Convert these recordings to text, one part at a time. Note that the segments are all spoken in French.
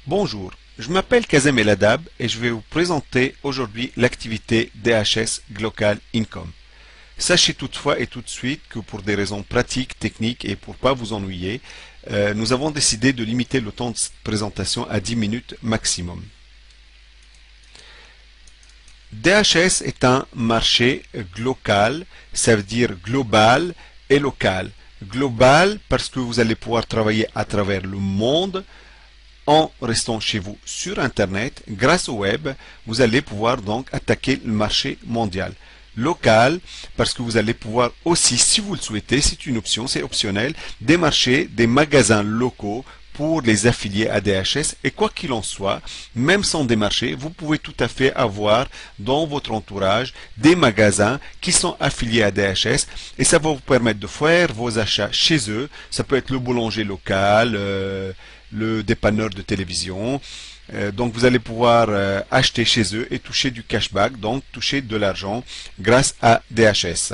Bonjour, je m'appelle Kazem El Adab et je vais vous présenter aujourd'hui l'activité DHS Glocal Income. Sachez toutefois et tout de suite que pour des raisons pratiques, techniques et pour ne pas vous ennuyer, nous avons décidé de limiter le temps de présentation à 10 minutes maximum. DHS est un marché glocal, ça veut dire global et local. Global parce que vous allez pouvoir travailler à travers le monde en restant chez vous sur Internet. Grâce au web, vous allez pouvoir donc attaquer le marché mondial. Local parce que vous allez pouvoir aussi, si vous le souhaitez, c'est une option, c'est optionnel, démarcher des magasins locaux pour les affiliés à DHS. Et quoi qu'il en soit, même sans démarcher, vous pouvez tout à fait avoir dans votre entourage des magasins qui sont affiliés à DHS et ça va vous permettre de faire vos achats chez eux. Ça peut être le boulanger local, le dépanneur de télévision. Donc vous allez pouvoir acheter chez eux et toucher du cashback, donc toucher de l'argent grâce à DHS.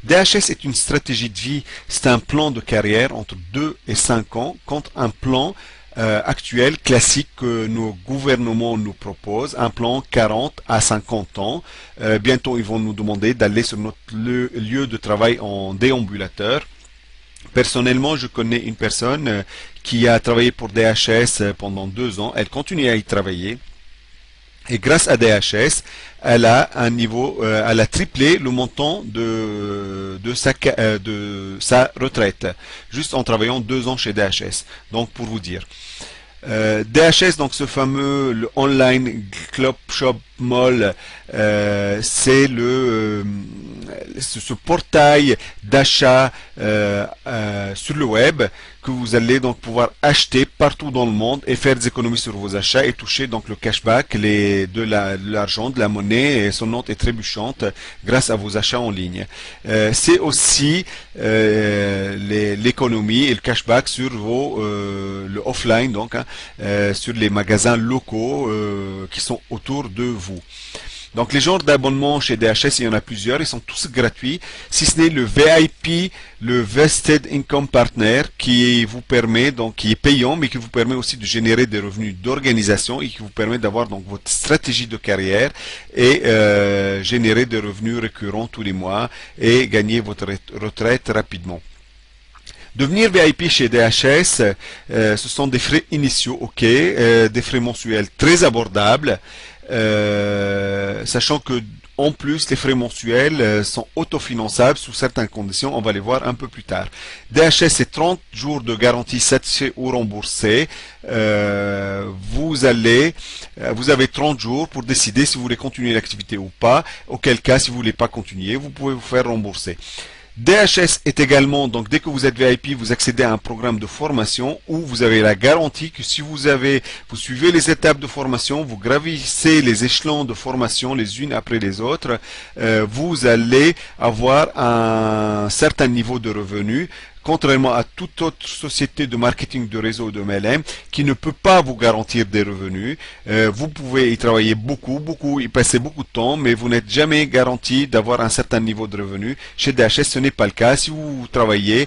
DHS est une stratégie de vie, c'est un plan de carrière entre 2 et 5 ans contre un plan actuel, classique que nos gouvernements nous proposent, un plan 40 à 50 ans. Bientôt ils vont nous demander d'aller sur notre lieu de travail en déambulateur. Personnellement, je connais une personne qui a travaillé pour DHS pendant 2 ans. Elle continue à y travailler. Et grâce à DHS, elle a un niveau, elle a triplé le montant de sa retraite, juste en travaillant 2 ans chez DHS. Donc, pour vous dire. DHS, donc ce fameux le online club shop mall, c'est ce portail d'achat sur le web que vous allez donc pouvoir acheter partout dans le monde et faire des économies sur vos achats et toucher donc le cashback, de l'argent, de la monnaie sonnante et trébuchante grâce à vos achats en ligne. C'est aussi l'économie et le cashback sur le offline, donc sur les magasins locaux qui sont autour de vous. Donc les genres d'abonnements chez DHS, il y en a plusieurs, ils sont tous gratuits, si ce n'est le VIP, le Vested Income Partner, qui vous permet, donc qui est payant, mais qui vous permet aussi de générer des revenus d'organisation et qui vous permet d'avoir donc votre stratégie de carrière et générer des revenus récurrents tous les mois et gagner votre retraite rapidement. Devenir VIP chez DHS, ce sont des frais initiaux, ok, des frais mensuels très abordables, sachant que en plus les frais mensuels sont autofinançables sous certaines conditions, on va les voir un peu plus tard. DHS c'est 30 jours de garantie satisfait ou remboursé. Vous avez 30 jours pour décider si vous voulez continuer l'activité ou pas, auquel cas si vous voulez pas continuer, vous pouvez vous faire rembourser. DHS est également, donc dès que vous êtes VIP, vous accédez à un programme de formation où vous avez la garantie que si vous suivez les étapes de formation, vous gravissez les échelons de formation les unes après les autres, vous allez avoir un certain niveau de revenus. Contrairement à toute autre société de marketing de réseau de MLM qui ne peut pas vous garantir des revenus, vous pouvez y travailler beaucoup, y passer beaucoup de temps, mais vous n'êtes jamais garanti d'avoir un certain niveau de revenus. Chez DHS, ce n'est pas le cas. Si vous travaillez,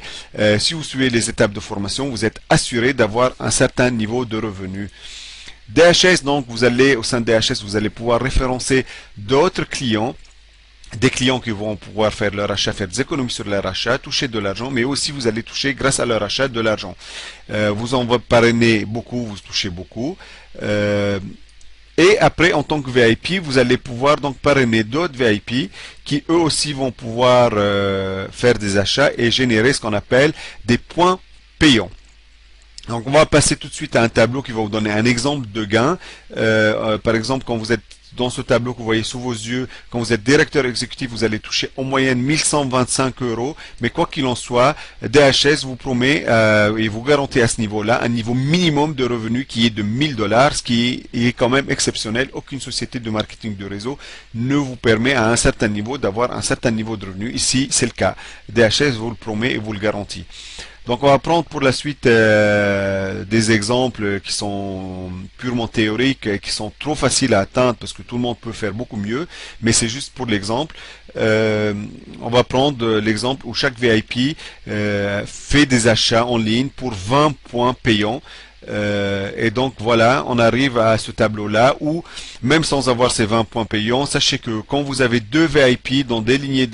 si vous suivez les étapes de formation, vous êtes assuré d'avoir un certain niveau de revenus. DHS, donc, au sein de DHS, vous allez pouvoir référencer d'autres clients, des clients qui vont pouvoir faire leur achat, faire des économies sur leur achat, toucher de l'argent, mais aussi vous allez toucher grâce à leur achat de l'argent. Vous en parrainez beaucoup, vous touchez beaucoup. Et après, en tant que VIP, vous allez pouvoir donc parrainer d'autres VIP qui eux aussi vont pouvoir faire des achats et générer ce qu'on appelle des points payants. Donc on va passer tout de suite à un tableau qui va vous donner un exemple de gain. Par exemple, quand vous êtes dans ce tableau que vous voyez sous vos yeux, quand vous êtes directeur exécutif, vous allez toucher en moyenne 1125 €. Mais quoi qu'il en soit, DHS vous promet et vous garantit à ce niveau-là un niveau minimum de revenus qui est de 1000 $, ce qui est quand même exceptionnel. Aucune société de marketing de réseau ne vous permet à un certain niveau d'avoir un certain niveau de revenus. Ici, c'est le cas. DHS vous le promet et vous le garantit. Donc on va prendre pour la suite des exemples qui sont purement théoriques et qui sont trop faciles à atteindre parce que tout le monde peut faire beaucoup mieux, mais c'est juste pour l'exemple. On va prendre l'exemple où chaque VIP fait des achats en ligne pour 20 points payants. Et donc voilà, on arrive à ce tableau-là où, même sans avoir ces 20 points payants, sachez que quand vous avez deux VIP dans deux lignées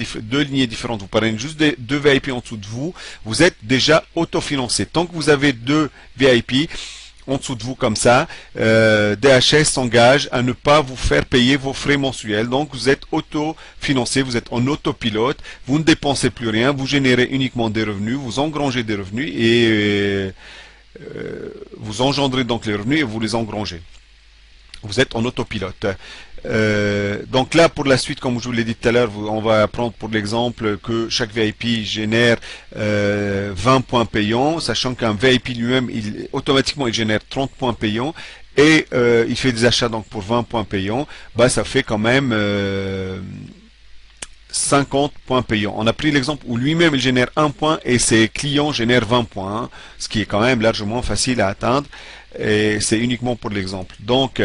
différentes, vous prenez juste deux VIP en dessous de vous, vous êtes déjà autofinancé. Tant que vous avez deux VIP en dessous de vous comme ça, DHS s'engage à ne pas vous faire payer vos frais mensuels. Donc vous êtes autofinancé, vous êtes en autopilote, vous ne dépensez plus rien, vous générez uniquement des revenus, vous engrangez des revenus et vous engendrez donc les revenus et vous les engrangez. Vous êtes en autopilote. Donc là, pour la suite, comme je vous l'ai dit tout à l'heure, on va prendre pour l'exemple que chaque VIP génère 20 points payants, sachant qu'un VIP lui-même, automatiquement, il génère 30 points payants et il fait des achats donc pour 20 points payants. Bah, ça fait quand même 50 points payants. On a pris l'exemple où lui-même il génère 1 point et ses clients génèrent 20 points, hein, ce qui est quand même largement facile à atteindre. Et c'est uniquement pour l'exemple. Donc,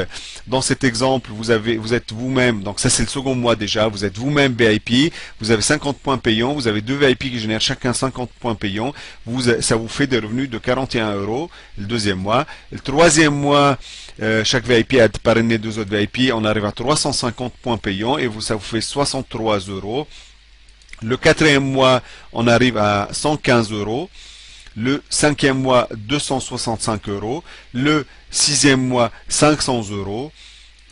dans cet exemple, vous êtes vous-même, donc ça c'est le second mois déjà, vous êtes vous-même VIP, vous avez 50 points payants, vous avez deux VIP qui génèrent chacun 50 points payants, ça vous fait des revenus de 41 € le deuxième mois. Le troisième mois, chaque VIP a parrainé deux autres VIP, on arrive à 350 points payants et ça vous fait 63 €. Le quatrième mois, on arrive à 115 €. Le cinquième mois, 265 €. Le sixième mois, 500 €.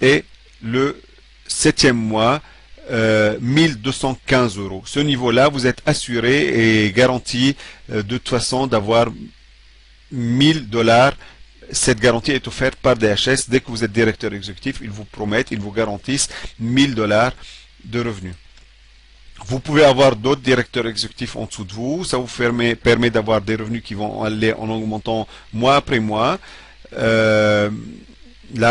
Et le septième mois, 1215 €. Ce niveau-là, vous êtes assuré et garanti de toute façon d'avoir 1000 $. Cette garantie est offerte par DHS. Dès que vous êtes directeur exécutif, ils vous promettent, ils vous garantissent 1000 $ de revenus. Vous pouvez avoir d'autres directeurs exécutifs en dessous de vous. Ça vous permet d'avoir des revenus qui vont aller en augmentant mois après mois. Là,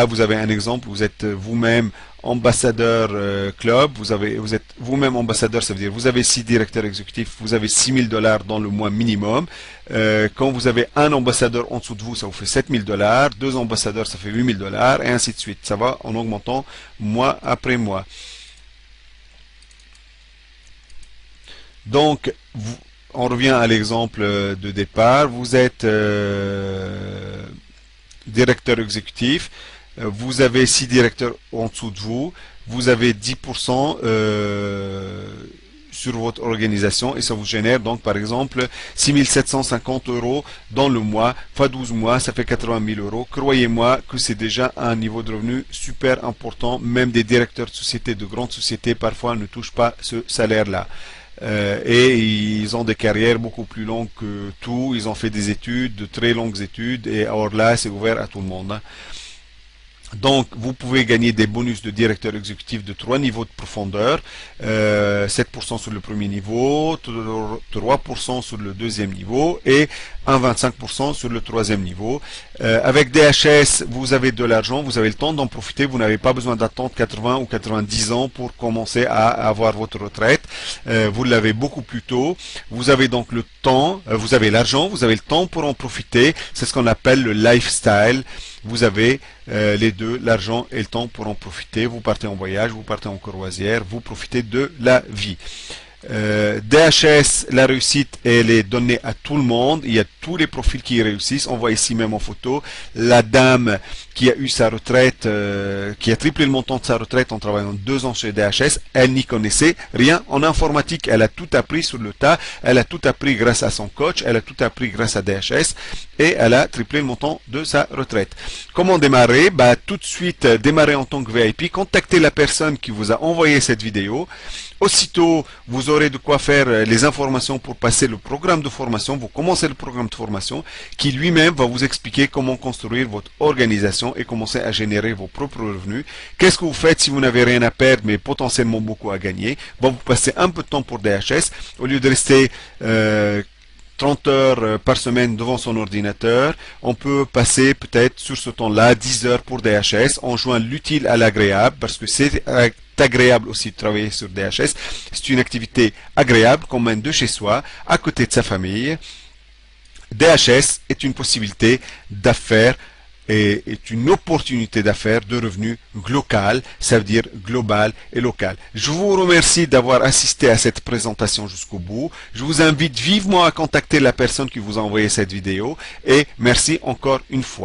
vous avez un exemple. Vous êtes vous-même ambassadeur club. Vous êtes vous-même ambassadeur. Ça veut dire vous avez 6 directeurs exécutifs. Vous avez 6000 $ dans le mois minimum. Quand vous avez un ambassadeur en dessous de vous, ça vous fait 7000 $. Deux ambassadeurs, ça fait 8000 $ et ainsi de suite. Ça va en augmentant mois après mois. Donc, on revient à l'exemple de départ. Vous êtes directeur exécutif. Vous avez 6 directeurs en dessous de vous. Vous avez 10% sur votre organisation et ça vous génère donc par exemple 6750 € dans le mois, fois 12 mois, ça fait 80 000 €. Croyez-moi que c'est déjà un niveau de revenu super important. Même des directeurs de sociétés, de grandes sociétés, parfois ne touchent pas ce salaire-là. Et ils ont des carrières beaucoup plus longues que tout, ils ont fait des études, de très longues études, et alors là c'est ouvert à tout le monde. Donc, vous pouvez gagner des bonus de directeur exécutif de 3 niveaux de profondeur, 7% sur le premier niveau, 3% sur le deuxième niveau et 25% sur le troisième niveau. Avec DHS, vous avez de l'argent, vous avez le temps d'en profiter, vous n'avez pas besoin d'attendre 80 ou 90 ans pour commencer à avoir votre retraite. Vous l'avez beaucoup plus tôt. Vous avez donc le temps, vous avez l'argent, vous avez le temps pour en profiter. C'est ce qu'on appelle le lifestyle. Vous avez les deux, l'argent et le temps pour en profiter. Vous partez en voyage, vous partez en croisière, vous profitez de la vie. DHS, la réussite, elle est donnée à tout le monde. Il y a tous les profils qui réussissent. On voit ici même en photo la dame qui a eu sa retraite, qui a triplé le montant de sa retraite en travaillant 2 ans chez DHS. Elle n'y connaissait rien en informatique. Elle a tout appris sur le tas. Elle a tout appris grâce à son coach. Elle a tout appris grâce à DHS. Et elle a triplé le montant de sa retraite. Comment démarrer? Bah, tout de suite, démarrer en tant que VIP. Contactez la personne qui vous a envoyé cette vidéo. Aussitôt, vous aurez de quoi faire les informations pour passer le programme de formation. Vous commencez le programme de formation qui lui-même va vous expliquer comment construire votre organisation et commencer à générer vos propres revenus. Qu'est-ce que vous faites si vous n'avez rien à perdre mais potentiellement beaucoup à gagner? Bon, vous passez un peu de temps pour DHS. Au lieu de rester 30 heures par semaine devant son ordinateur, on peut passer peut-être sur ce temps-là 10 heures pour DHS. On joint l'utile à l'agréable parce que c'est agréable aussi de travailler sur DHS. C'est une activité agréable qu'on mène de chez soi, à côté de sa famille. DHS est une possibilité d'affaires et est une opportunité d'affaires de revenus local, ça veut dire global et local. Je vous remercie d'avoir assisté à cette présentation jusqu'au bout. Je vous invite vivement à contacter la personne qui vous a envoyé cette vidéo et merci encore une fois.